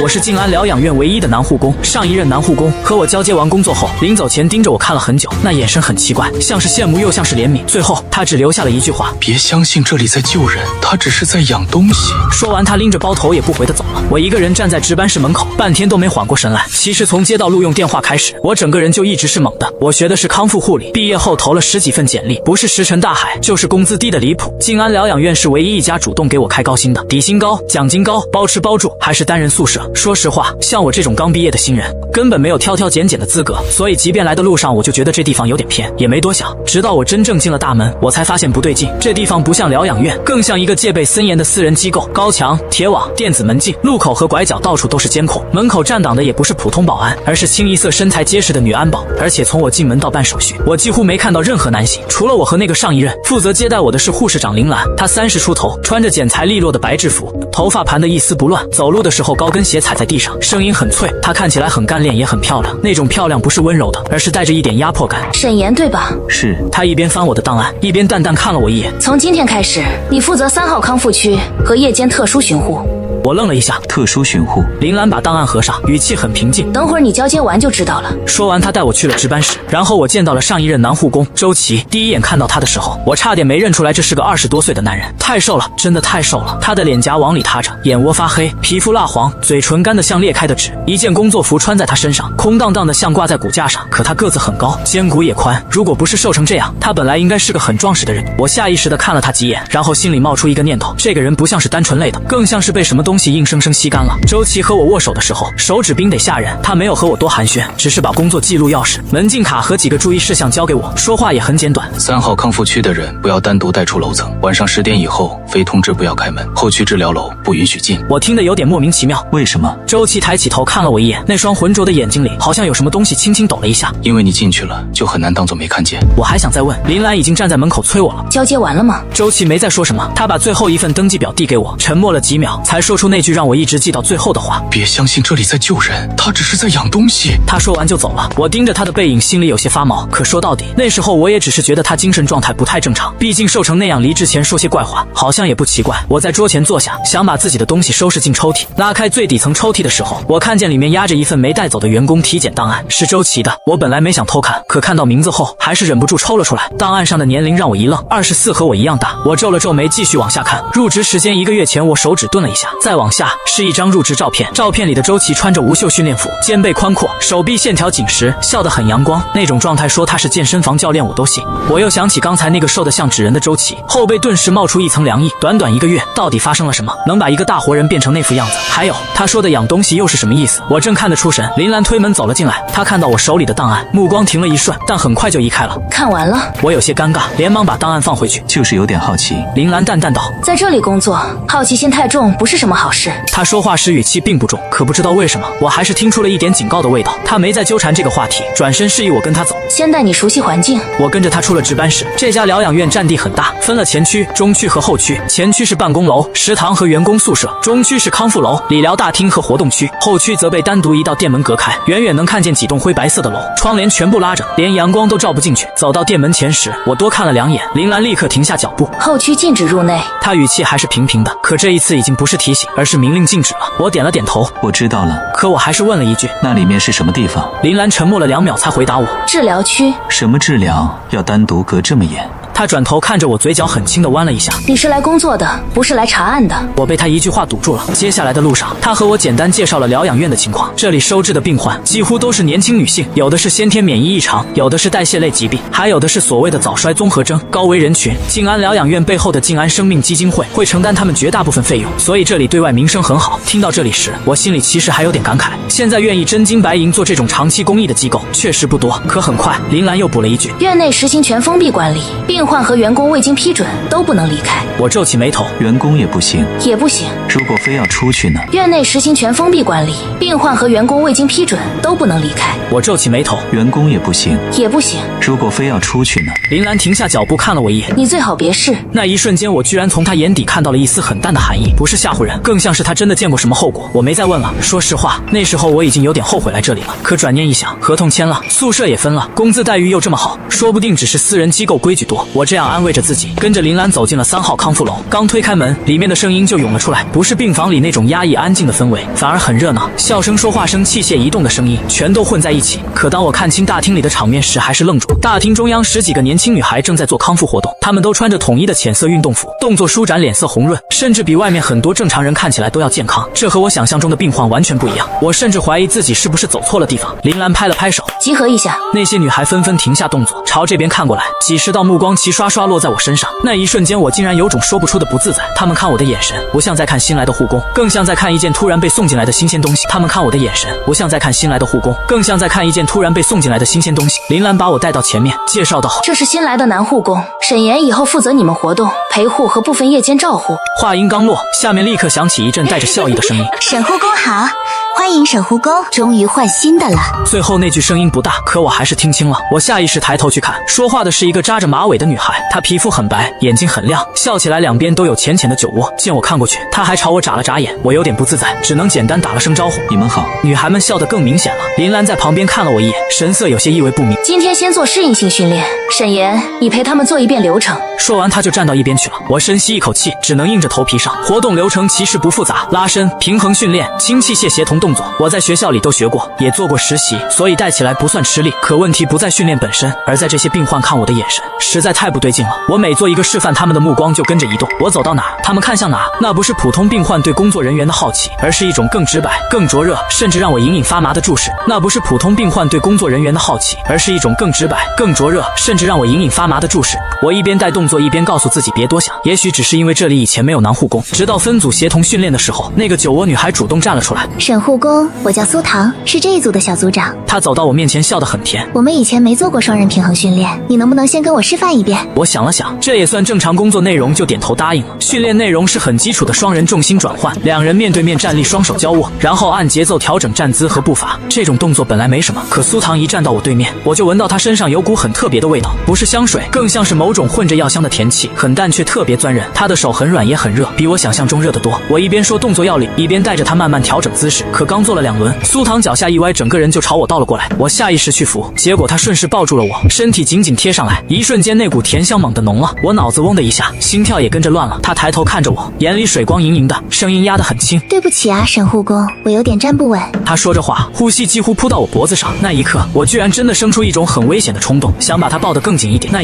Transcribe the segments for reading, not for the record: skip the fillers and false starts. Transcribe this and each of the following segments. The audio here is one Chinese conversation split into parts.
我是静安疗养院唯一的男护工，上一任男护工和我交接完工作后，临走前盯着我看了很久，那眼神很奇怪，像是羡慕又像是怜悯。最后他只留下了一句话：别相信这里在救人，他只是在养东西。说完，他拎着包头也不回的走了。我一个人站在值班室门口，半天都没缓过神来。其实从接到录用电话开始，我整个人就一直是懵的。我学的是康复护理，毕业后投了10几份简历，不是石沉大海，就是工资低的离谱。静安疗养院是唯一一家主动给我开高薪的，底薪高，奖金高，包吃包住，还是单人宿舍。说实话，像我这种刚毕业的新人，根本没有挑挑拣拣的资格，所以即便来的路上我就觉得这地方有点偏，也没多想。直到我真正进了大门，我才发现不对劲，这地方不像疗养院，更像一个戒备森严的私人机构。高墙、铁网、电子门禁，路口和拐角到处都是监控，门口站挡的也不是普通保安，而是清一色身材结实的女安保。而且从我进门到办手续，我几乎没看到任何男性，除了我和那个上一任。负责接待我的是护士长林兰，她30出头，穿着剪裁利落的白制服，头发盘得一丝不乱，走路的时候高跟鞋踩在地上，声音很脆。她看起来很干练，也很漂亮，那种漂亮不是温柔的，而是带着一点压迫感。沈岩对吧？是。她一边翻我的档案，一边淡淡看了我一眼。从今天开始，你负责3号康复区和夜间特殊巡护。我愣了一下，特殊巡护。林兰把档案合上，语气很平静。等会儿你交接完就知道了。说完，他带我去了值班室，然后我见到了上一任男护工周琦。第一眼看到他的时候，我差点没认出来这是个20多岁的男人，太瘦了，真的太瘦了。他的脸颊往里塌着，眼窝发黑，皮肤蜡黄，嘴唇干得像裂开的纸。一件工作服穿在他身上，空荡荡的像挂在骨架上。可他个子很高，肩骨也宽，如果不是瘦成这样，他本来应该是个很壮实的人。我下意识地看了他几眼，然后心里冒出一个念头，这个人不像是单纯累的，更像是被什么东西硬生生吸干了。周琦和我握手的时候，手指冰得吓人，他没有和我多寒暄，只是把工作记录钥匙、门禁卡和几个注意事项交给我，说话也很简短。3号康复区的人不要单独带出楼层，晚上10点以后非通知不要开门，后区治疗楼不允许进。我听得有点莫名其妙，为什么？周琦抬起头看了我一眼，那双浑浊的眼睛里好像有什么东西轻轻抖了一下。因为你进去了，就很难当作没看见。我还想再问，林兰已经站在门口催我了。交接完了吗？周琦没再说什么，他把最后一份登记表递给我，沉默了几秒，才说出那句让我一直记到最后的话：别相信这里在救人，他只是在养东西。他说完就走了，我盯着他的背影，心里有些发毛。可说到底，那时候我也只是觉得他精神状态不太正常，毕竟瘦成那样，离职前说些怪话，好像也不奇怪。我在桌前坐下，想把自己的东西收拾进抽屉，拉开最底层抽屉的时候，我看见里面压着一份没带走的员工体检档案，是周琦的。我本来没想偷看，可看到名字后，还是忍不住抽了出来。档案上的年龄让我一愣，24，和我一样大。我皱了皱眉，继续往下看。入职时间1个月前，我手指顿了一下，再往下是一张入职照片，照片里的周琦穿着无袖训练服，肩背宽阔，手臂线条紧实，笑得很阳光，那种状态说他是健身房教练我都信。我又想起刚才那个瘦得像纸人的周琦，后背顿时冒出一层凉意。短短1个月，到底发生了什么，能把一个大活人变成那副样子？还有他说的养东西又是什么意思？我正看得出神，林兰推门走了进来，她看到我手里的档案，目光停了一瞬，但很快就移开了。看完了。我有些尴尬，连忙把档案放回去。就是有点好奇。林兰淡淡道：在这里工作，好奇心太重不是什么好事。她说话时语气并不重，可不知道为什么，我还是听出了一点警告的味道。她没再纠缠这个话题，转身示意我跟她走，先带你熟悉环境。我跟着她出了值班室。这家疗养院占地很大，分了前区、中区和后区。前区是办公楼、食堂和员工宿舍，中区是康复楼、理疗大厅和活动区，后区则被单独一道电门隔开，远远能看见几栋灰白色的楼，窗帘全部拉着，连阳光都照不进去。走到店门前时，我多看了2眼，林兰立刻停下脚步。后区禁止入内。她语气还是平平的，可这一次已经不是提醒，而是明令禁止了。我点了点头，我知道了。可我还是问了一句：那里面是什么地方？林兰沉默了2秒才回答我：治疗区。什么治疗？要单独隔这么严？他转头看着我，嘴角很轻地弯了一下。你是来工作的，不是来查案的。我被他一句话堵住了。接下来的路上，他和我简单介绍了疗养院的情况。这里收治的病患几乎都是年轻女性，有的是先天免疫异常，有的是代谢类疾病，还有的是所谓的早衰综合征，高危人群。静安疗养院背后的静安生命基金会会承担他们绝大部分费用，所以这里对外名声很好。听到这里时，我心里其实还有点感慨。现在愿意真金白银做这种长期公益的机构确实不多。可很快，林兰又补了一句：院内实行全封闭管理，病患和员工未经批准都不能离开。我皱起眉头，员工也不行？也不行。如果非要出去呢？院内实行全封闭管理，病患和员工未经批准都不能离开。我皱起眉头，员工也不行？也不行。如果非要出去呢？林兰停下脚步看了我一眼，你最好别试。那一瞬间，我居然从她眼底看到了一丝很淡的寒意，不是吓唬人，更像是她真的见过什么后果。我没再问了。说实话，那时候我已经有点后悔来这里了。可转念一想，合同签了，宿舍也分了，工资待遇又这么好，说不定只是私人机构规矩多。我这样安慰着自己，跟着林兰走进了3号康复楼。刚推开门，里面的声音就涌了出来：不不是病房里那种压抑安静的氛围，反而很热闹，笑声、说话声、器械移动的声音全都混在一起。可当我看清大厅里的场面时，还是愣住。大厅中央10几个年轻女孩正在做康复活动，她们都穿着统一的浅色运动服，动作舒展，脸色红润，甚至比外面很多正常人看起来都要健康。这和我想象中的病患完全不一样，我甚至怀疑自己是不是走错了地方。林兰拍了拍手，集合一下。那些女孩纷纷停下动作，朝这边看过来，几十道目光齐刷刷落在我身上。那一瞬间，我竟然有种说不出的不自在。她们看我的眼神，不像在看新来的护工，更像在看一件突然被送进来的新鲜东西。她们看我的眼神，不像在看新来的护工，更像在看一件突然被送进来的新鲜东西。林兰把我带到前面，介绍道：“这是新来的男护工，沈岩以后负责你们活动陪护和部分夜间照护。”话音刚落，下面立刻响起一阵带着笑意的声音：“沈护工好，欢迎沈护工，终于换新的了。”最后那句声音不大，可我还是听清了。我下意识抬头去看，说话的是一个扎着马尾的女孩，她皮肤很白，眼睛很亮，笑起来两边都有浅浅的酒窝。见我看过去，她还朝我眨了眨眼，我有点不自在，只能简单打了声招呼：“你们好。”女孩们笑得更明显了。林兰在旁边看了我一眼，神色有些意味不明。今天先做适应性训练，沈岩，你陪他们做一遍流程。说完，她就站到一边去了。我深吸一口气，只能硬着头皮上。活动流程其实不复杂，拉伸、平衡训练、轻器械协同动作，我在学校里都学过，也做过实习，所以带起来不算吃力。可问题不在训练本身，而在这些病患看我的眼神，实在太不对劲了。我每做一个示范，他们的目光就跟着移动，我走到哪，他们看向哪。那不是普通病患对工作人员的好奇，而是一种更直白、更灼热，甚至让我隐隐发麻的注视。那不是普通病患对工作人员的好奇，而是一种更直白、更灼热，甚至让我隐隐发麻的注视。我一边带动作，一边告诉自己别多想，也许只是因为这里以前没有男护工。直到分组协同训练的时候，那个酒窝女孩主动站了出来：“沈护工，我叫苏糖，是这一组的小组长。”她走到我面前，笑得很甜：“我们以前没做过双人平衡训练，你能不能先跟我示范一遍？”我想了想，这也算正常工作内容，就点头答应了。训练内容是很基础的双人重心转换，两人面对面站立，双手交握，然后按节奏调整站姿和步伐。这种动作本来没什么，可苏糖一站到我对面，我就闻到她身上有股很特别的味道，不是香水，更像是某种混着药香的甜气，很淡却特别钻人。她的手很软也很热，比我想象中热得多。我一边说动作要领，一边带着她慢慢调整姿势。可刚做了2轮，苏糖脚下一歪，整个人就朝我倒了过来。我下意识去扶，结果她顺势抱住了我，身体紧紧贴上来，一瞬间那股甜香猛地浓了，我脑子嗡的一下，心跳也跟着乱了。她抬头看着我，眼里水光盈盈的，声音压得很轻：“对不起啊，沈护工，我有点站不稳。”她说着话，呼吸几乎扑到我脖子上。那一刻，我居然真的生出一种很危险的冲动，想把她抱得更紧一点。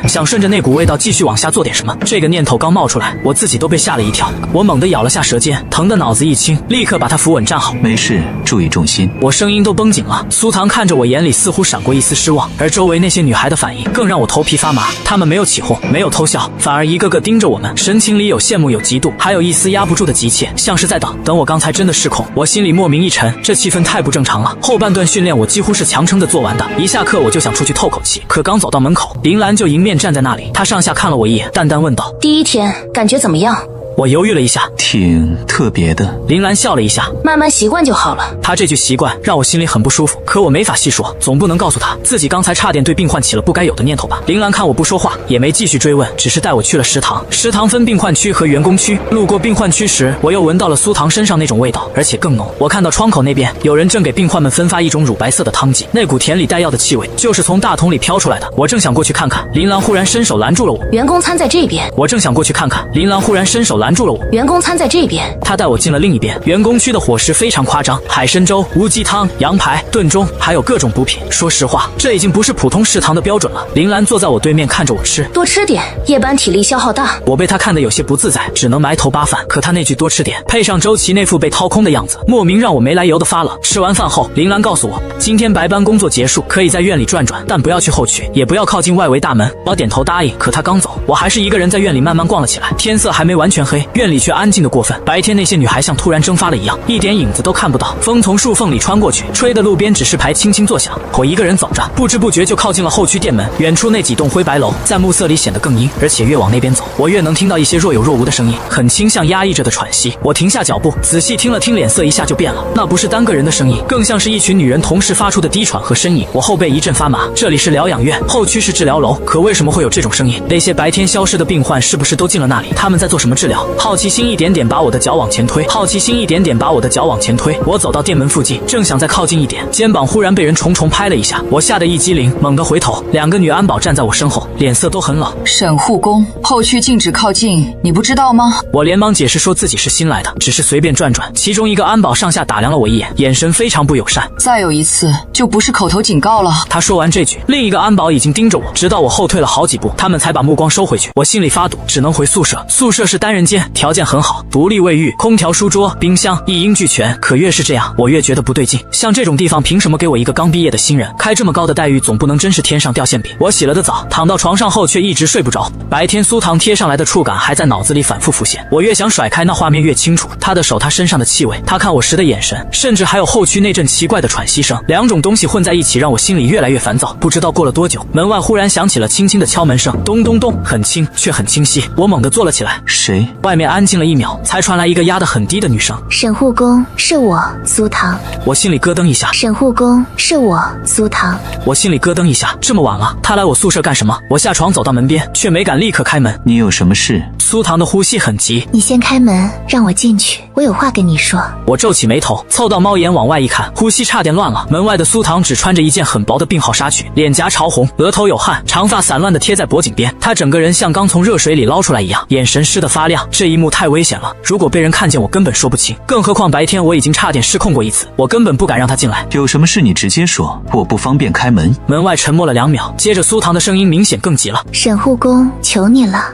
想顺着那股味道继续往下做点什么。这个念头刚冒出来，我自己都被吓了一跳。我猛地咬了下舌尖，疼得脑子一清，立刻把她扶稳站好。没事，注意重心。我声音都绷紧了。苏糖看着我，眼里似乎闪过一丝失望，而周围那些女孩的反应更让我头皮发麻。她们没有起哄，没有偷笑，反而一个个盯着我们，神情里有羡慕，有嫉妒，还有一丝压不住的急切，像是在等我。刚才真的失控，我心里莫名一沉，这气氛太不正常了。后半段训练我几乎是强撑着做完的，一下课我就想出去透口气，可刚走到门口，林兰就迎面站在那里，她上下看了我一眼，淡淡问道：“第一天感觉怎么样？”我犹豫了一下，挺特别的。林兰笑了一下，慢慢习惯就好了。她这句习惯让我心里很不舒服，可我没法细说，总不能告诉她自己刚才差点对病患起了不该有的念头吧。林兰看我不说话，也没继续追问，只是带我去了食堂。食堂分病患区和员工区，路过病患区时，我又闻到了苏糖身上那种味道，而且更浓。我看到窗口那边有人正给病患们分发一种乳白色的汤剂，那股甜里带药的气味就是从大桶里飘出来的。我正想过去看看，林兰忽然伸手拦住了我。员工餐在这边。我正想过去看看，林兰忽然伸手拦住了我。员工餐在这边。他带我进了另一边。员工区的伙食非常夸张，海参粥、乌鸡汤、羊排、炖盅，还有各种补品。说实话，这已经不是普通食堂的标准了。林兰坐在我对面看着我吃，多吃点，夜班体力消耗大。我被他看得有些不自在，只能埋头扒饭。可他那句多吃点，配上周琦那副被掏空的样子，莫名让我没来由的发冷。吃完饭后，林兰告诉我，今天白班工作结束，可以在院里转转，但不要去后区，也不要靠近外围大门。我点头答应，可他刚走，我还是一个人在院里慢慢逛了起来。天色还没完全黑，院里却安静的过分。白天那些女孩像突然蒸发了一样，一点影子都看不到。风从树缝里穿过去，吹得路边指示牌轻轻作响。我一个人走着，不知不觉就靠近了后区店门。远处那几栋灰白楼在暮色里显得更阴，而且越往那边走，我越能听到一些若有若无的声音，很倾向压抑着的喘息。我停下脚步，仔细听了听，脸色一下就变了。那不是单个人的声音，更像是一群女人同时发出的低喘和呻吟。我后背一阵发麻。这里是疗养院，后区是治疗楼，可为什么会有这种声音？那些白天消失的病患是不是都进了那里？他们在做什么治疗？脚，好奇心一点点把我的脚往前推，好奇心一点点把我的脚往前推。我走到店门附近，正想再靠近一点，肩膀忽然被人重重拍了一下，我吓得一激灵，猛地回头，2个女安保站在我身后，脸色都很冷。沈护工，后区禁止靠近，你不知道吗？我连忙解释说自己是新来的，只是随便转转。其中一个安保上下打量了我一眼，眼神非常不友善。再有一次就不是口头警告了。他说完这句，另一个安保已经盯着我，直到我后退了好几步，他们才把目光收回去。我心里发堵，只能回宿舍。宿舍是单人间，条件很好，独立卫浴、空调、书桌、冰箱一应俱全。可越是这样，我越觉得不对劲。像这种地方凭什么给我一个刚毕业的新人开这么高的待遇？总不能真是天上掉馅饼。我洗了的澡，躺到床上后却一直睡不着。白天苏糖贴上来的触感还在脑子里反复浮现，我越想甩开那画面越清楚，他的手，他身上的气味，他看我时的眼神，甚至还有后区那阵奇怪的喘息声，两种东西混在一起，让我心里越来越烦躁。不知道过了多久，门外忽然响起了轻轻的敲门声，咚咚咚，很轻却很清晰。我猛地坐了起来。谁？外面安静了1秒，才传来一个压得很低的女声。沈护工，是我，苏糖。我心里咯噔一下。沈护工，是我，苏糖。我心里咯噔一下，这么晚了，他来我宿舍干什么？我下床走到门边，却没敢立刻开门。你有什么事？苏糖的呼吸很急。你先开门，让我进去，我有话跟你说。我皱起眉头，凑到猫眼往外一看，呼吸差点乱了。门外的苏糖只穿着一件很薄的病号纱裙，脸颊潮红，额头有汗，长发散乱的贴在脖颈边，她整个人像刚从热水里捞出来一样，眼神湿得发亮。这一幕太危险了，如果被人看见我根本说不清，更何况白天我已经差点失控过一次，我根本不敢让她进来。有什么事你直接说，我不方便开门。门外沉默了2秒，接着苏糖的声音明显更急了。沈护工，求你了，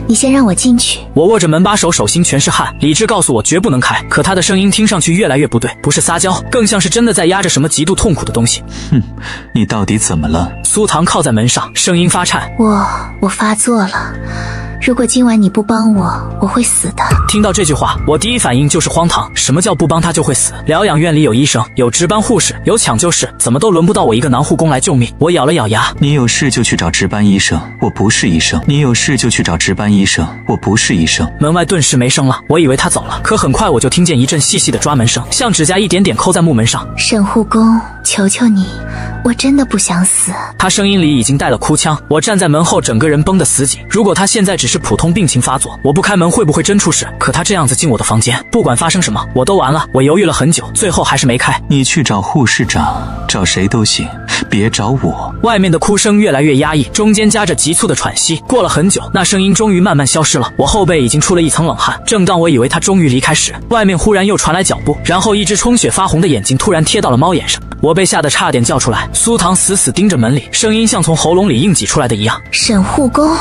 你先让我进去。我握着门把手，手心全是汗，理智告诉我绝不能开，可他的声音听上去越来越不对，不是撒娇，更像是真的在压着什么极度痛苦的东西。哼，你到底怎么了？苏糖靠在门上，声音发颤。我发作了，如果今晚你不帮我，我会死的。听到这句话，我第一反应就是荒唐。什么叫不帮他就会死？疗养院里有医生，有值班护士，有抢救室，怎么都轮不到我一个男护工来救命？我咬了咬牙。你有事就去找值班医生，我不是医生。你有事就去找值班医生，我不是医生。门外顿时没声了，我以为他走了，可很快我就听见一阵细细的抓门声，像指甲一点点抠在木门上。沈护工，求求你，我真的不想死。他声音里已经带了哭腔。我站在门后，整个人绷得死紧。如果他现在只是普通病情发作，我不开门会不会真出事？可他这样子进我的房间，不管发生什么，我都完了。我犹豫了很久，最后还是没开。你去找护士长，找谁都行，别找我。外面的哭声越来越压抑，中间夹着急促的喘息。过了很久，那声音终于慢慢消失了。我后背已经出了一层冷汗。正当我以为他终于离开时，外面忽然又传来脚步，然后一只充血发红的眼睛突然贴到了猫眼上。我被吓得差点叫出来。苏糖死死盯着门里，声音像从喉咙里硬挤出来的一样。沈护工，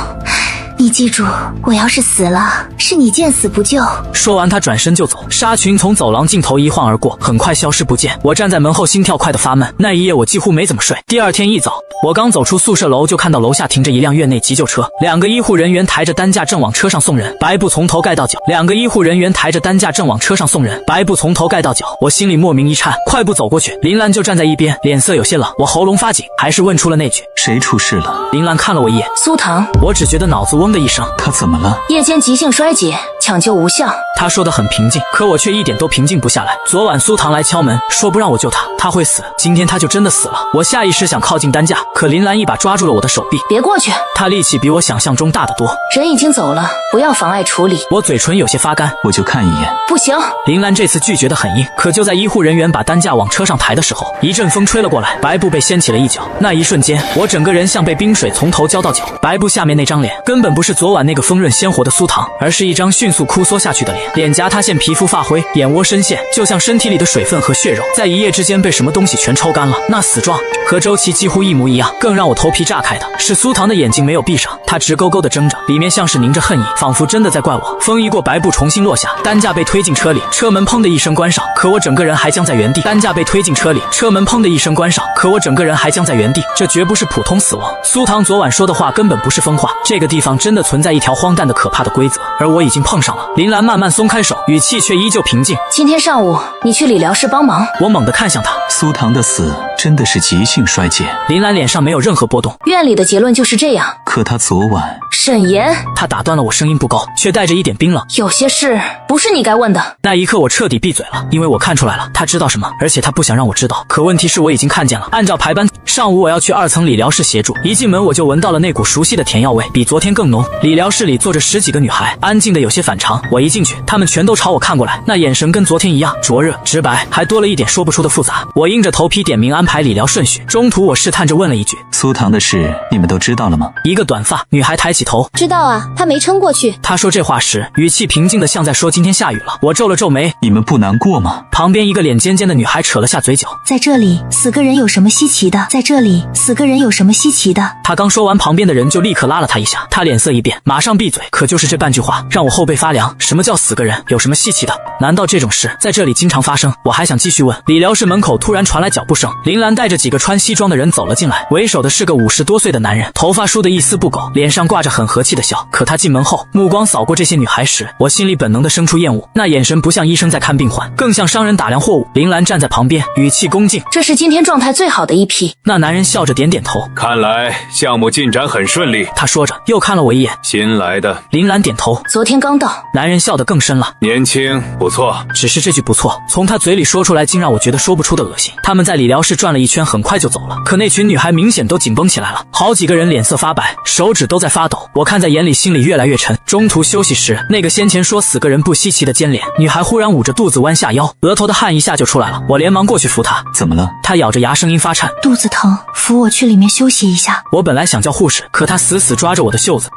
你记住，我要是死了，是你见死不救。说完他转身就走，纱裙从走廊尽头一晃而过，很快消失不见。我站在门后，心跳快得发闷。那一夜我几乎没怎么睡。第二天一早，我刚走出宿舍楼，就看到楼下停着一辆院内急救车，2个医护人员抬着担架正往车上送人，白布从头盖到脚。2个医护人员抬着担架正往车上送人，白布从头盖到脚。我心里莫名一颤，快步走过去，林兰就站在一边，脸色有些冷。我喉咙发紧，还是问出了那句：谁出事了？林兰看了我一眼。苏糖，我只觉得脑子嗡的一声。他怎么了？夜间急性衰竭，抢救无效。他说得很平静，可我却一点都平静不下来。昨晚苏糖来敲门，说不让我救他，他会死。今天他就真的死了。我下意识想靠近担架，可林兰一把抓住了我的手臂。别过去，他力气比我想象中大得多。人已经走了，不要妨碍处理。我嘴唇有些发干。我就看一眼。不行。林兰这次拒绝得很硬，可就在医护人员把担架往车上抬的时候，一阵风吹了过来，白布被掀起了一角。那一瞬间，我整个人像被冰水从头浇到脚。白布下面那张脸根本不是昨晚那个丰润鲜活的苏糖，而是一张迅速枯缩下去的脸，脸颊塌陷，皮肤发灰，眼窝深陷，就像身体里的水分和血肉在一夜之间被什么东西全抽干了。那死状和周琦几乎一模一样。更让我头皮炸开的是苏糖的眼睛没有闭上，他直勾勾地睁着，里面像是凝着恨意，仿佛真的在怪我。风一过，白布重新落下，担架被推进车里，车门砰的一声关上，可我整个人还僵在原地。担架被推进车里，车门砰的一声关上，可我整个人还僵在原地。这绝不是普通死亡。苏糖昨晚说的话根本不是疯话，这个地方真的存在一条荒诞的可怕的规则，而我已经碰上了。林兰慢慢松开手，语气却依旧平静。今天上午你去理疗室帮忙。我猛地看向他。苏糖的死真的是急性衰竭。林兰脸上没有任何波动。院里的结论就是这样。可他昨晚……沈岩，他打断了我声音不高，却带着一点冰冷。有些事不是你该问的。那一刻我彻底闭嘴了，因为我看出来了，他知道什么，而且他不想让我知道。可问题是我已经看见了。按照排班，上午我要去2层理疗室协助，一进门我就闻到了那股熟悉的甜药味，比昨天更浓。理疗室里坐着10几个女孩，安静的有些反常。我一进去，她们全都朝我看过来，那眼神跟昨天一样灼热直白，还多了一点说不出的复杂。我硬着头皮点名安排理疗顺序，中途我试探着问了一句：苏唐的事你们都知道了吗？一个短发女孩抬起头：知道啊，他没撑过去。她说这话时语气平静的像在说今天下雨了。我皱了皱眉：你们不难过吗？旁边一个脸尖尖的女孩扯了下嘴角：在这里死个人有什么稀奇的？在这里死个人有什么稀奇的？她刚说完，旁边的人就立刻拉了她一下，她脸色一变，马上闭嘴。可就是这半句话让我后背发凉。什么叫死个人有什么稀奇的？难道这种事在这里经常发生？我还想继续问，理疗室门口突然传来脚步声，林兰带着几个穿西装的人走了进来，为首的是个50多岁的男人，头发梳得一丝不苟，脸上挂着很和气的笑。可他进门后目光扫过这些女孩时，我心里本能地生出厌恶，那眼神不像医生在看病患，更像商人打量货物。林兰站在旁边，语气恭敬：这是今天状态最好的一批。那男人笑着点点头，看来项目进展很顺利。他说着又看了我一眼：新来的。林兰点头：昨天刚到。男人笑得更深了：年轻不错。只是这句不错从他嘴里说出来，竟让我觉得说不出的恶心。他们在理疗室转了一圈，很快就走了。可那群女孩明显都紧绷起来了，好几个人脸色发白，手指都在发抖。我看在眼里，心里越来越沉。中途休息时，那个先前说死个人不稀奇的尖脸女孩忽然捂着肚子弯下腰，额头的汗一下就出来了。我连忙过去扶她。怎么了？她咬着牙，声音发颤：肚子疼，扶我去里面休息一下。我本来想叫护士，可她死死抓着我的袖子。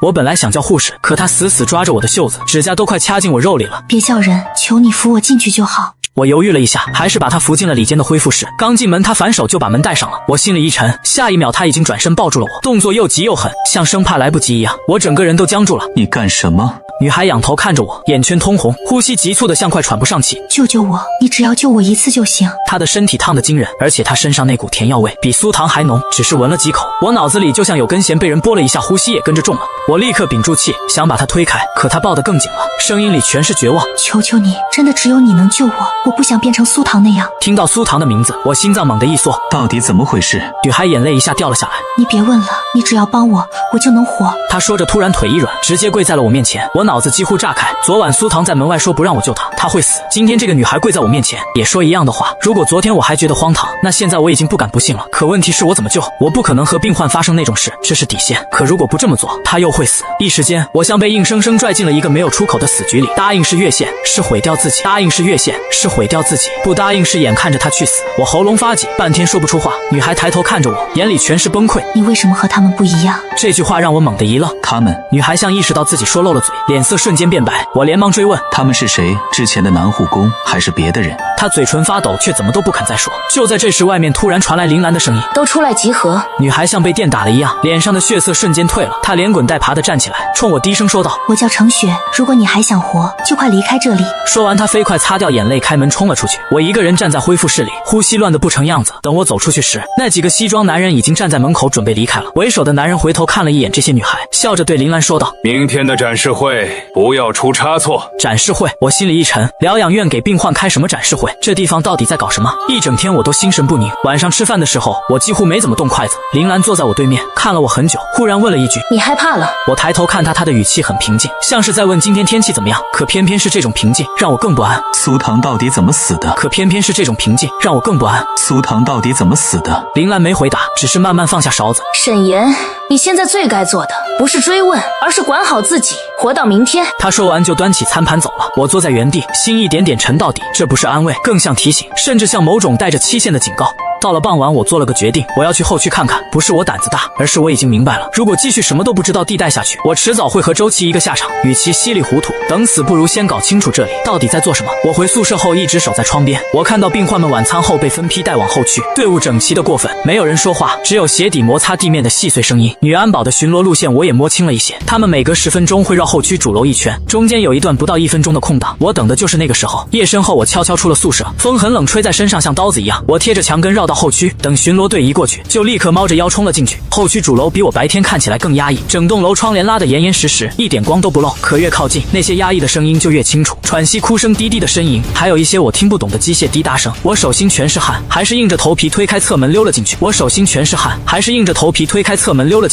指甲都快掐进我肉里了。别叫人，求你扶我进去就好。我犹豫了一下，还是把他扶进了里间的恢复室。刚进门，他反手就把门带上了。我心里一沉，下一秒他已经转身抱住了我，动作又急又狠，像生怕来不及一样。我整个人都僵住了。你干什么？女孩仰头看着我，眼圈通红，呼吸急促的像快喘不上气。救救我，你只要救我一次就行。她的身体烫得惊人，而且她身上那股甜药味比苏糖还浓，只是闻了几口，我脑子里就像有根弦被人拨了一下，呼吸也跟着重了。我立刻屏住气，想把她推开，可她抱得更紧了，声音里全是绝望：求求你，真的只有你能救我，我不想变成苏糖那样。听到苏糖的名字，我心脏猛地一缩。到底怎么回事？女孩眼泪一下掉了下来。你别问了，你只要帮我，我就能活。她说着突然腿一软，直接跪在了我面前。我脑子几乎炸开，昨晚苏糖在门外说不让我救她，她会死。今天这个女孩跪在我面前也说一样的话。如果昨天我还觉得荒唐，那现在我已经不敢不信了。可问题是我怎么救？我不可能和病患发生那种事，这是底线。可如果不这么做，她又会死。一时间我像被硬生生拽进了一个没有出口的死局里。答应是越线，是毁掉自己；答应是越线，是毁掉自己；不答应是眼看着她去死。我喉咙发紧，半天说不出话。女孩抬头看着我，眼里全是崩溃。你为什么和他们不一样？这句话让我猛地一愣。他们？女孩像意识到自己说漏了嘴，脸色瞬间变白。我连忙追问：他们是谁？之前的男护工还是别的人？她嘴唇发抖，却怎么都不肯再说。就在这时，外面突然传来林兰的声音：都出来集合。女孩像被电打了一样，脸上的血色瞬间退了。她连滚带爬地站起来，冲我低声说道：我叫程雪，如果你还想活，就快离开这里。说完，她飞快擦掉眼泪，开门冲了出去。我一个人站在恢复室里，呼吸乱得不成样子。等我走出去时，那几个西装男人已经站在门口准备离开了。为首的男人回头看了一眼这些女孩，笑着对林兰说道：明天的展示会不要出差错。展示会？我心里一沉，疗养院给病患开什么展示会？这地方到底在搞什么？一整天我都心神不宁。晚上吃饭的时候，我几乎没怎么动筷子。林兰坐在我对面，看了我很久，忽然问了一句：你害怕了？我抬头看她，她的语气很平静，像是在问今天天气怎么样。可偏偏是这种平静让我更不安。苏糖到底怎么死的？可偏偏是这种平静让我更不安。苏糖到底怎么死的？林兰没回答，只是慢慢放下勺子。沈岩，你现在最该做的不是追问，而是管好自己，活到明天。他说完就端起餐盘走了。我坐在原地，心一点点沉到底。这不是安慰，更像提醒，甚至像某种带着期限的警告。到了傍晚，我做了个决定，我要去后区看看。不是我胆子大，而是我已经明白了，如果继续什么都不知道地带下去，我迟早会和周琦一个下场。与其稀里糊涂等死，不如先搞清楚这里到底在做什么。我回宿舍后一直守在窗边，我看到病患们晚餐后被分批带往后区，队伍整齐的过分，没有人说话，只有鞋底摩擦地面的细碎声音。女安保的巡逻路线我也摸清了一些，他们每隔10分钟会绕后区主楼一圈，中间有一段不到1分钟的空档，我等的就是那个时候。夜深后，我悄悄出了宿舍，风很冷，吹在身上像刀子一样。我贴着墙根绕到后区，等巡逻队一过去，就立刻猫着腰冲了进去。后区主楼比我白天看起来更压抑，整栋楼窗帘拉得严严实实，一点光都不漏。可越靠近，那些压抑的声音就越清楚，喘息、哭声、低低的呻吟，还有一些我听不懂的机械滴答声。我手心全是汗，还是硬着头皮推开侧门溜了进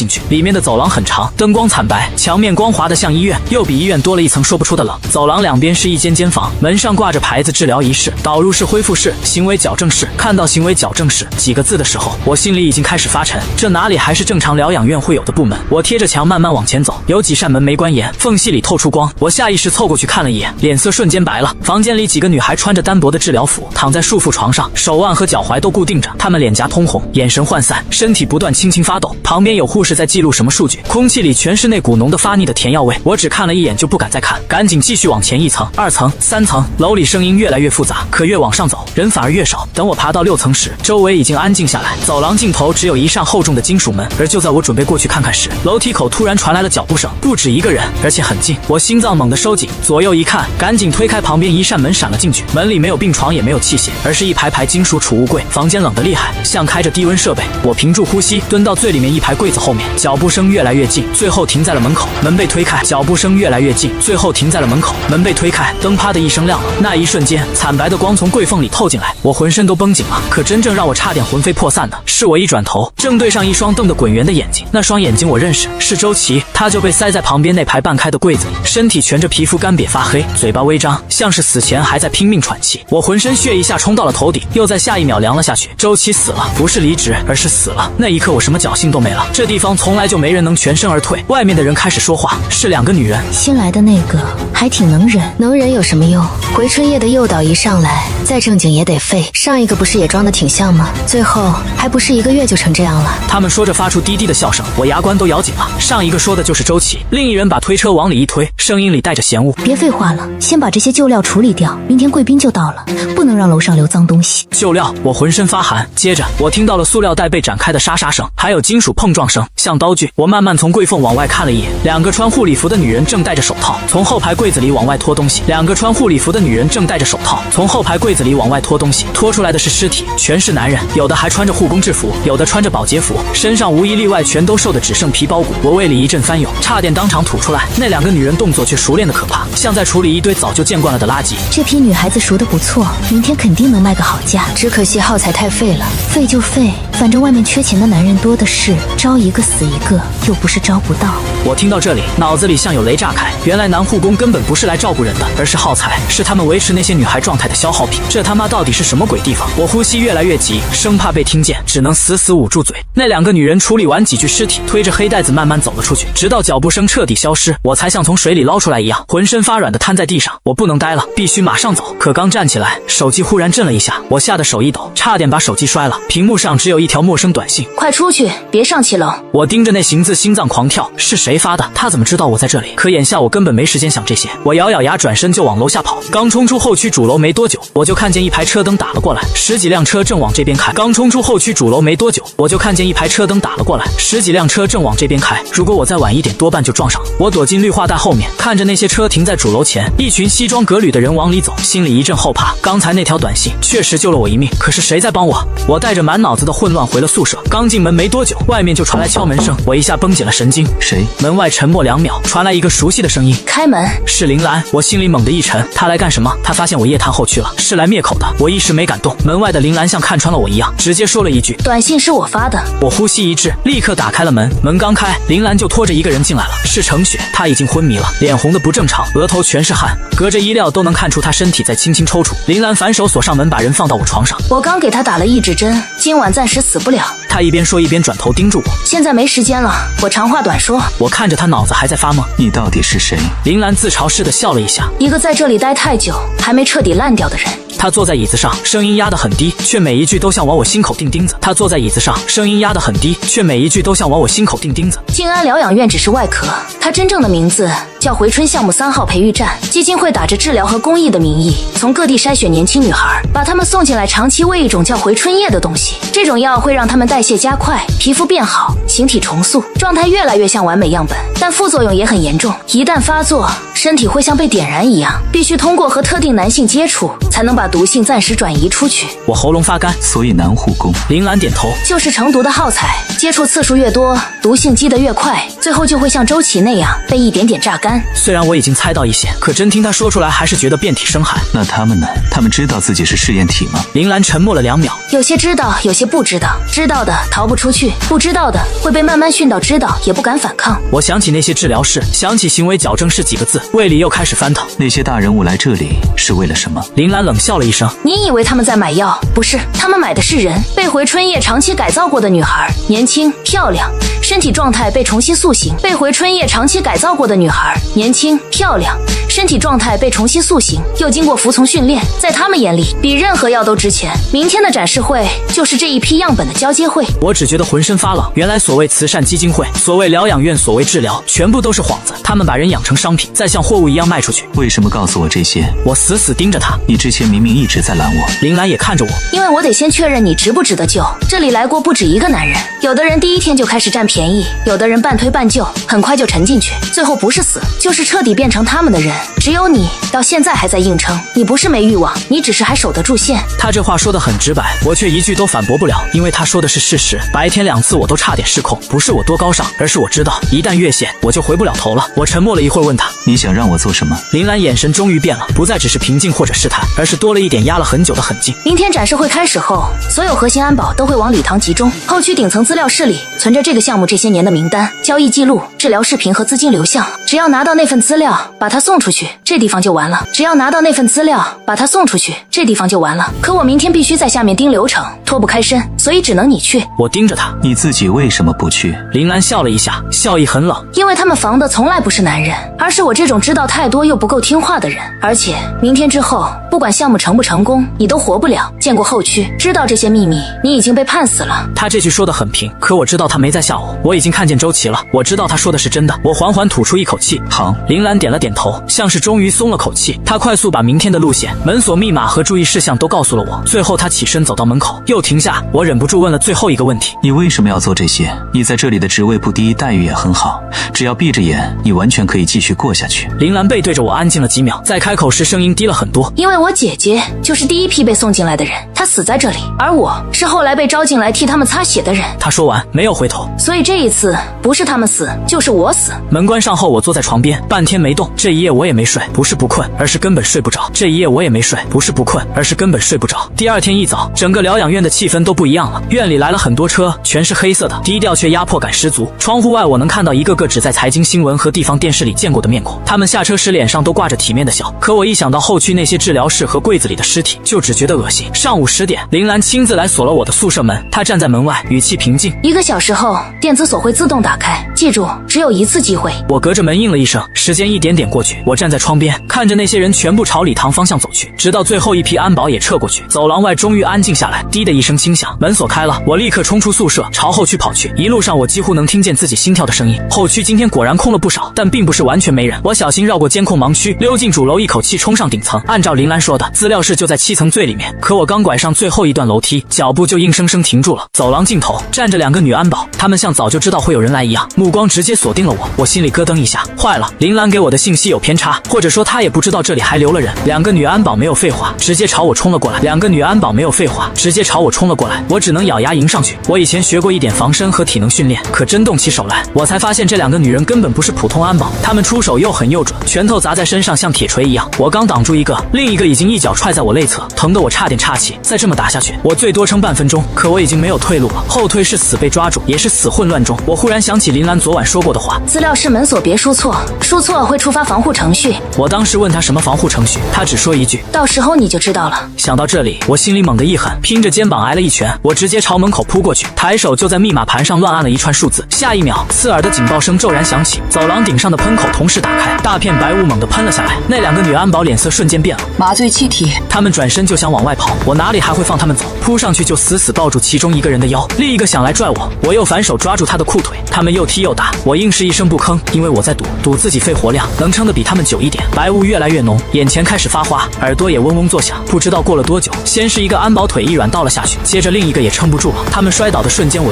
去。里面的走廊很长，灯光惨白，墙面光滑的像医院，又比医院多了一层说不出的冷。走廊两边是一间间房，门上挂着牌子治疗仪室、导入室、恢复室、行为矫正室。看到行为矫正室几个字的时候，我心里已经开始发沉，这哪里还是正常疗养院会有的部门？我贴着墙慢慢往前走，有几扇门没关严，缝隙里透出光，我下意识凑过去看了一眼，脸色瞬间白了。房间里几个女孩穿着单薄的治疗服，躺在束缚床上，手腕和脚踝都固定着，她们脸颊通红，眼神涣散，身体不断轻轻发抖。旁边有护士在记录什么数据，空气里全是那股浓的发腻的甜药味。我只看了一眼就不敢再看，赶紧继续往前1层、2层、3层。楼里声音越来越复杂，可越往上走，人反而越少。等我爬到6层时，周围已经安静下来，走廊尽头只有一扇厚重的金属门。而就在我准备过去看看时，楼梯口突然传来了脚步声，不止一个人，而且很近。我心脏猛地收紧，左右一看，赶紧推开旁边一扇门闪了进去。门里没有病床，也没有器械，而是一排排金属储物柜。房间冷得厉害，像开着低温设备。我屏住呼吸，蹲到最里面一排柜子后面，脚步声越来越近，最后停在了门口。门被推开，脚步声越来越近，最后停在了门口。门被推开，灯啪的一声亮了。那一瞬间，惨白的光从柜缝里透进来，我浑身都绷紧了。可真正让我差点魂飞魄散的是，我一转头，正对上一双瞪得滚圆的眼睛。那双眼睛我认识，是周琦。他就被塞在旁边那排半开的柜子里，身体蜷着，皮肤干瘪发黑，嘴巴微张，像是死前还在拼命喘气。我浑身血一下冲到了头顶，又在下一秒凉了下去。周琦死了，不是离职，而是死了。那一刻我什么侥幸都没了。这地方从来就没人能全身而退。外面的人开始说话，是2个女人。新来的那个还挺能忍，能忍有什么用？回春夜的诱导一上来，再正经也得废。上一个不是也装得挺像吗？最后还不是1个月就成这样了。他们说着发出低低的笑声，我牙关都咬紧了。上一个说的就是周琦，另一人把推车往里一推，声音里带着嫌恶。别废话了，先把这些旧料处理掉，明天贵宾就到了，不能让楼上留脏东西。旧料，我浑身发寒。接着我听到了塑料袋被展开的沙沙声，还有金属碰撞声，像刀具。我慢慢从柜缝往外看了一眼，2个穿护理服的女人正戴着手套从后排柜子里往外拖东西。2个穿护理服的女人正戴着手套从后排柜子里往外拖东西，拖出来的是尸体，全是男人，有的还穿着护工制服，有的穿着保洁服，身上无一例外全都瘦得只剩皮包骨。我胃里一阵翻涌，差点当场吐出来。那2个女人动作却熟练的可怕，像在处理一堆早就见惯了的垃圾。这批女孩子熟得不错，明天肯定能卖个好价。只可惜耗材太废了，废就废，反正外面缺钱的男人多的是，招一个死一个，又不是招不到。我听到这里，脑子里像有雷炸开。原来男护工根本不是来照顾人的，而是耗材，是他们维持那些女孩状态的消耗品。这他妈到底是什么鬼地方？我呼吸越来越急，生怕被听见，只能死死捂住嘴。那2个女人处理完几具尸体，推着黑袋子慢慢走了出去，直到脚步声彻底消失，我才像从水里捞出来一样，浑身发软的瘫在地上。我不能待了，必须马上走。可刚站起来，手机忽然震了一下，我吓得手一抖，差点把手机摔了。屏幕上只有一条陌生短信：快出去，别上7楼。我盯着那行字，心脏狂跳，是谁发的？他怎么知道我在这里？可眼下我根本没时间想这些，我咬咬牙转身就往楼下跑。刚冲出后区主楼没多久，我就看见一排车灯打了过来，10几辆车正往这边开。刚冲出后区主楼没多久，我就看见一排车灯打了过来，10几辆车正往这边开。如果我再晚一点，多半就撞上了。我躲进绿化带后面，看着那些车停在主楼前，一群西装革履的人往里走，心里一阵后怕。刚才那条短信确实救了我一命，可是谁在帮我？我带着满脑子的混乱回了宿舍。刚进门没多久，外面就传来敲门声，我一下绷紧了神经。谁？门外沉默2秒，传来一个熟悉的声音：开门。是林兰。我心里猛地一沉，她来干什么？她发现我夜探后区了，是来灭口的。我一时没敢动。门外的林兰像看穿了我一样，直接说了一句：短信是我发的。我呼吸一滞，立刻打开了门。门刚开，林兰就拖着一个人进来了，是程雪。她已经昏迷了，脸红的不正常，额头全是汗，隔着衣料都能看出她身体在轻轻抽搐。林兰反手锁上门，把人放到我床上。我刚给她打了抑制针，今晚暂时死不了。她一边说一边转头盯住我。现在没时间了，我长话短说。我看着她脑子还在发懵。你到底是谁？林兰自嘲似的笑了一下。一个在这里待太久还没彻底烂掉的人。他坐在椅子上，声音压得很低，却每一句都像往我心口钉钉子。他坐在椅子上，声音压得很低，却每一句都像往我心口钉钉子。静安疗养院只是外壳，它真正的名字叫回春项目3号培育站，基金会打着治疗和公益的名义，从各地筛选年轻女孩，把她们送进来长期喂一种叫回春液的东西。这种药会让她们代谢加快，皮肤变好，形体重塑，状态越来越像完美样本，但副作用也很严重，一旦发作，身体会像被点燃一样，必须通过和特定男性接触，才能把毒性暂时转移出去。我喉咙发干，所以男护工。林兰点头，就是成毒的耗材，接触次数越多，毒性积得越快，最后就会像周琦那样被一点点榨干。虽然我已经猜到一些，可真听他说出来，还是觉得遍体生寒。那他们呢？他们知道自己是试验体吗？林兰沉默了2秒，有些知道，有些不知道，知道的逃不出去，不知道的会被慢慢训到知道也不敢反抗。我想起那些治疗室，想起行为矫正室几个字，胃里又开始翻腾。那些大人物来这里是为了什么？林兰冷笑了一声，你以为他们在买药？不是，他们买的是人，被回春液长期改造过的女孩，年轻漂亮，身体状态被重新塑形。被回春液长期改造过的女孩，年轻漂亮，身体状态被重新塑形，又经过服从训练，在他们眼里比任何药都值钱。明天的展示会就是这一批样本的交接会。我只觉得浑身发冷，原来所谓慈善基金会，所谓疗养院，所谓治疗，全部都是幌子。他们把人养成商品，再像货物一样卖出去。为什么告诉我这些？我死死盯着他。你之前明明一直在拦我。林兰也看着我，因为我得先确认你值不值得救。这里来过不止一个男人，有的人第一天就开始占便宜，有的人半推半就，很快就沉进去，最后不是死，就是彻底变成他们的人。只有你到现在还在硬撑，你不是没欲望，你只是还守得住线。他这话说得很直白，我却一句都反驳不了，因为他说的是事实。白天2次我都差点失控，不是我多高尚，而是我知道一旦越线我就回不了头了。我沉默了一会儿，问他，你想让我做什么？林兰眼神终于变了，不再只是平静或者试探，而是多了一点压了很久的狠劲。明天展示会开始后，所有核心安保都会往礼堂集中，后区顶层资料室里存着这个项目这些年的名单、交易记录、治疗视频和资金流向。只要拿到那份资料，把它送出去，这地方就完了。只要拿到那份资料，把它送出去，这地方就完了。可我明天必须在下面盯流程，脱不开身，所以只能你去。我盯着他，你自己为什么不去？林兰笑了一下，笑意很冷。因为他们防的从来不是男人，而是我这种知道太多又不够听话的人。而且明天之后，不管项目成不成功，你都活不了。见过后区，知道这些秘密，你已经被判死了。他这句说得很平，可我知道他没在吓我。我已经看见周琦了，我知道他说的是真的。我缓缓吐出一口气。好。林兰点了点头，像是终于松了口气。他快速把明天的路线、门锁密码和注意事项都告诉了我。最后他起身走到门口，又停下。我忍不住问了最后一个问题：你为什么要做这些？你在这里的职位不低，待遇也很好，只要闭着眼，你完全可以继续过下去。林兰背对着我安静了几秒，在开口时声音低了很多。因为我姐姐就是第一批被送进来的人，她死在这里，而我是后来被招进来替他们擦血的人。他说完没有回头，所以这一次不是他们死，就是我死。门关上后，我坐在床边，半天没动。这一夜我也没睡，不是不困，而是根本睡不着。这一夜我也没睡，不是不困，而是根本睡不着。第二天一早，整个疗养院的气氛都不一样了。院里来了很多车，全是黑色的，低调却压迫感十足。窗户外我能看到一个个只在财经新闻和地方电视里见过的面孔，他们下车时脸上都挂着体面的笑。可我一想到后区那些治疗室和柜子里的尸体，就只觉得恶心。上午10点，林兰亲自来锁了我的宿舍门，她站在门外，语气平静：1个小时后，电子锁会自动打开，记住，只有一次机会。我隔着门应了一声。时间一点点过去，我站在窗边，看着那些人全部朝礼堂方向走去，直到最后一批安保也撤过去。走廊外终于安静下来，滴的一声轻响，门锁开了，我立刻冲出宿舍，朝后区跑去。一路上我几乎能听见自己心跳的声音。后区今天果然空了不少，但并不是完全没人。我小心绕过监控盲区，溜进主楼，一口气冲上顶层。按照林兰说的，资料室就在7层最里面。可我刚拐上最后一段楼梯，脚步就硬生生停住了。走廊尽头站着2个女安保，她们像早就知道会有人来一样，目光直接锁定了我。我心里咯噔一下，坏了，林兰给我的信息有偏差，或者说她也不知道这里还留了人。2个女安保没有废话，直接朝我冲了过来。2个女安保没有废话，直接朝我冲了过来。我只能咬牙迎上去。我以前学过一点防身和体能训练，可真动起手来，我才发现这2个女人根本不是普通安保，她们出手又狠又准，拳头砸在身上像铁锤一样。我刚挡住一个，另一个已经一脚踹在我肋侧，疼得我差点岔气。再这么打下去，我最多撑半分钟，可我已经没有退路了。后退是死被抓住，也是死混乱中。我忽然想起林兰昨晚说过的话：资料室门锁别输错，输错会触发防护程序。我当时问他什么防护程序，他只说一句：到时候你就知道了。想到这里，我心里猛地一狠，拼着肩膀挨了一拳，我直接朝门口扑过去，抬手就在密码盘上乱按了一串数字。下一秒，刺耳的警报声骤然响起，走廊顶上的喷口同时打开，大片白雾猛地喷了下来。那2个女安保脸色瞬间变了。麻醉罪气体。他们转身就想往外跑，我哪里还会放他们走？扑上去就死死抱住其中一个人的腰，另一个想来拽我，我又反手抓住他的裤腿。他们又踢又打，我硬是一声不吭，因为我在赌自己肺活量能撑得比他们久一点。白雾越来越浓，眼前开始发花，耳朵也嗡嗡作响。不知道过了多久，先是一个安保腿一软倒了下去，接着另一个也撑不住了。他们摔倒的瞬间，我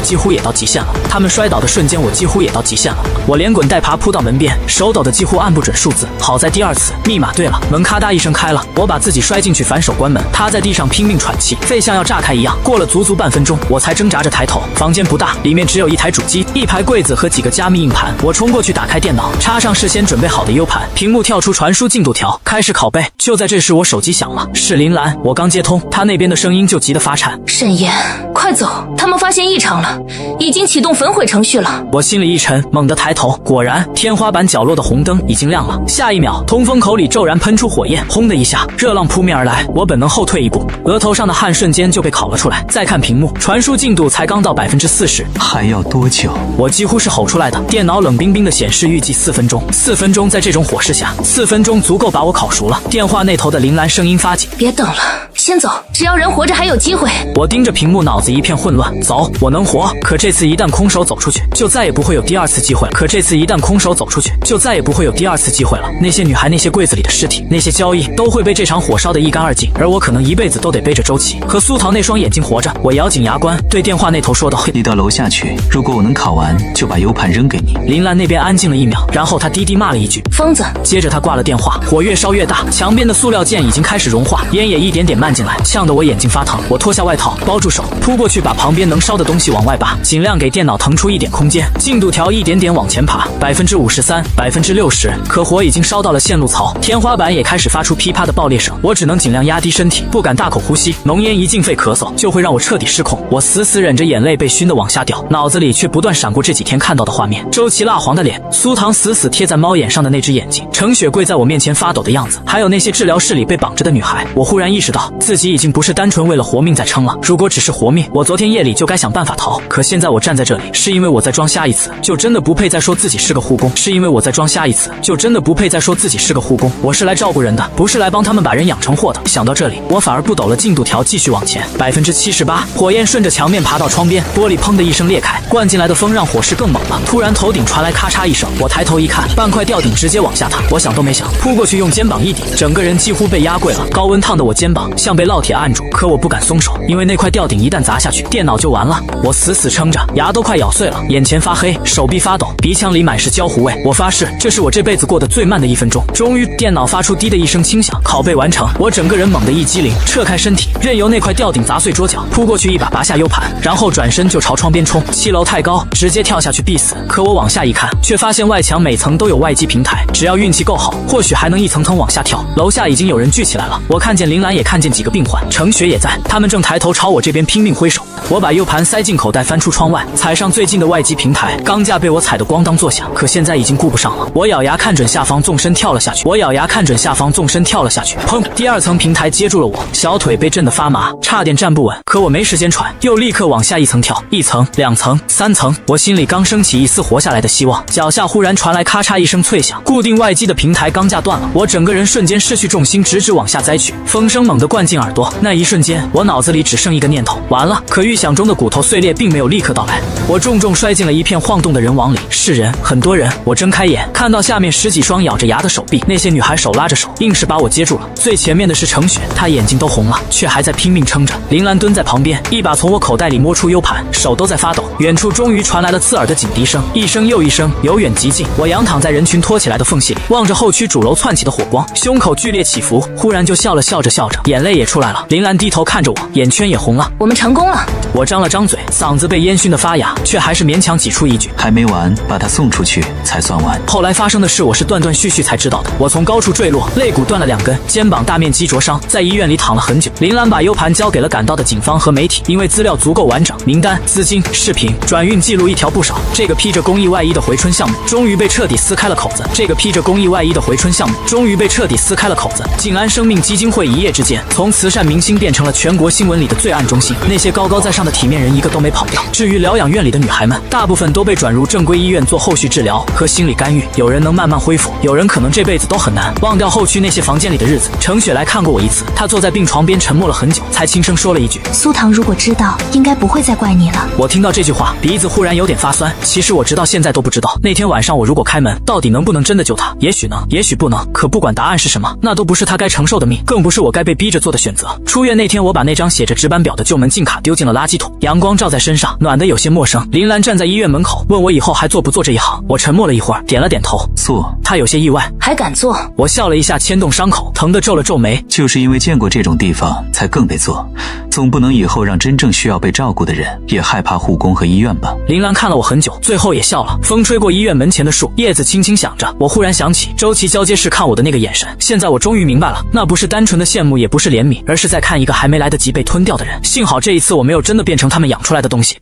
几乎也到极限了。我连滚带爬扑到门边，手抖的几乎按不准数字。好在第二次密码对了，门咔嗒一声开了，我把自己摔进去，反手关门，趴在地上拼命喘气，肺像要炸开一样。过了足足半分钟，我才挣扎着抬头。房间不大，里面只有一台主机、一排柜子和几个加密硬盘。我冲过去打开电脑，插上事先准备好的 U 盘，屏幕跳出传输进度条，开始拷贝。就在这时，我手机响了，是林兰。我刚接通，她那边的声音就急得发颤。沈岩，快走！他们发现异常了，已经启动焚毁程序了。我心里一沉，猛地抬头，果然天花板角落的红灯已经亮了。下一秒，通风口里骤然喷出火焰，轰的一下，热浪扑面而来。我本能后退一步，额头上的汗瞬间就被烤了出来。再看屏幕，传输进度才刚到40%，还要多久？我几乎是吼出来的。电脑冷冰冰的显示预计4分钟，4分钟在这种火势下，4分钟足够把我烤熟了。电话那头的林兰声音发紧：别等了，先走，只要人活着还有机会。我盯着屏幕，脑子一片混乱。走，我能活，可这次一旦空手走出去，就再也不会有第二次机会了。那些女孩，那些柜子里的尸体，那些交易都会被这场火烧得一干二净，而我可能一辈子都得背着周琦和苏桃那双眼睛活着。我咬紧牙关，对电话那头说道：你到楼下去，如果我能考完，就把 U 盘扔给你。林兰那边安静了1秒，然后她低低骂了一句：疯子。接着她挂了电话。火越烧越大，墙边的塑料件已经开始融化，烟也一点点漫进来，呛得我眼睛发疼。我脱下外套包住手，扑过去把旁边能烧的东西往外拔，尽量给电脑腾出一点空间。进度条一点点往前爬，53%、60%，可火已经烧到了线路槽，天花板也开始发出噼啪的爆裂声。我只能尽量压低身体，不敢大口呼吸，浓烟一进肺咳嗽就会让我彻底失控。我死死忍着眼泪被熏得往下掉，脑子里却不断闪过这几天看到的画面：周琦蜡黄的脸，苏糖死死贴在猫眼上的那只眼睛，程雪跪在我面前发抖的样子，还有那些治疗室里被绑着的女孩。我忽然意识到自己已经不是单纯为了活命在撑了。如果只是活命，我昨天夜里就该想办法逃。可现在我站在这里，是因为我再装瞎一次，就真的不配再说自己是个护工。我是来照顾人的，不是来帮他们把人养成货的。想到这里，我反而不抖了进度条，继续往前。78%，火焰顺着墙面爬到窗边，玻璃砰的一声裂开，灌进来的风让火势更猛了。突然头顶传来咔嚓一声，我抬头一看，半块吊顶直接往下塌。我想都没想，扑过去用肩膀一顶，整个人几乎被压跪了。高温烫的我肩膀像被烙铁按住，可我不敢松手，因为那块吊顶一旦砸下去，电脑就完了。我死死撑着，牙都快咬碎了，眼前发黑，手臂发抖，鼻腔里满是焦糊味。我发誓，这是我这辈子过得最慢的1分钟。终于，电脑发出滴的一声轻响，拷贝完成。我整个人猛地一激灵，撤开身体，任由那块吊顶砸碎桌角，扑过去一把拔下 U 盘，然后转身就朝窗边冲。7楼太高，直接跳下去必死。可我往下一看，却发现外墙每层都有外机平台，只要运气够好，或许还能一层层往下跳。楼下已经有人聚起来了，我看见林兰，也看见几个病患，程雪也在，他们正抬头朝我这边拼命挥手。我把 U 盘塞进口袋，翻出窗外，踩上最近的外机平台，钢架被我踩得咣当作响。可现在已经顾不上了，我咬牙看准下方，纵身跳了下去。砰！第2层平台接住了我，小腿被震得发麻，差点站不稳。可我没时间喘，又立刻往下一层跳，1层、2层、3层。我心里刚升起一丝活下来的希望，脚下忽然传来咔嚓一声脆响，固定外机的平台钢架断了。我整个人瞬间失去重心，直往下栽去。风声猛地灌进耳朵，那一瞬间，我脑子里只剩一个念头：完了。可预想中的骨头碎裂并没有立刻到来，我重摔进了一片晃动的人网里。是人，很多人。我睁开眼，看到下面10几双咬着牙的手臂，那些女孩手拉着手，硬是把我接住了。最前面的是程雪，她眼睛都红了，却还在拼命撑着。林兰蹲在旁边，一把从我口袋里摸出 U 盘，手都在发抖。远处终于传来了刺耳的警笛声，一声又一声，由远及近。我仰躺在人群托起来的缝隙里，望着后区主楼窜起的火光，胸口剧烈起伏，忽然就笑着，眼泪也出来了。林兰低头看着我，眼圈也红了。我们成功了。我张了张嘴，嗓子被烟熏得发哑，却还是勉强挤出一句：还没完，把他送出去才算完。后来发生的事，我是断断续续才知道的。我从高处坠落，肋骨断了2根，肩膀大面积灼伤，在医院里躺了很久。林兰把 U 盘交给了赶到的警方和媒体，因为资料足够完整，名单、资金、视频、转运记录一条不少。这个披着公益外衣的回春项目终于被彻底撕开了口子。静安生命基金会一夜之间，从从慈善明星变成了全国新闻里的罪案中心。那些高高在上的体面人一个都没跑掉。至于疗养院里的女孩们，大部分都被转入正规医院做后续治疗和心理干预。有人能慢慢恢复，有人可能这辈子都很难忘掉后区那些房间里的日子。程雪来看过我一次，她坐在病床边沉默了很久，才轻声说了一句：“苏唐如果知道，应该不会再怪你了。”我听到这句话，鼻子忽然有点发酸。其实我直到现在都不知道，那天晚上我如果开门，到底能不能真的救他？也许能，也许不能。可不管答案是什么，那都不是他该承受的命，更不是我该被逼着做的选择。出院那天，我把那张写着值班表的旧门禁卡丢进了垃圾桶，阳光照在身上，暖得有些陌生。林兰站在医院门口，问我以后还做不做这一行。我沉默了一会儿，点了点头，做。他有些意外，还敢做？我笑了一下，牵动伤口，疼得皱了皱眉。就是因为见过这种地方，才更得做。总不能以后让真正需要被照顾的人也害怕护工和医院吧？林兰看了我很久，最后也笑了。风吹过医院门前的树，叶子轻轻响着。我忽然想起周琦交接时看我的那个眼神，现在我终于明白了，那不是单纯的羡慕，也不是怜悯，而是在看一个还没来得及被吞掉的人。幸好这一次我没有真的变成他们养出来的东西。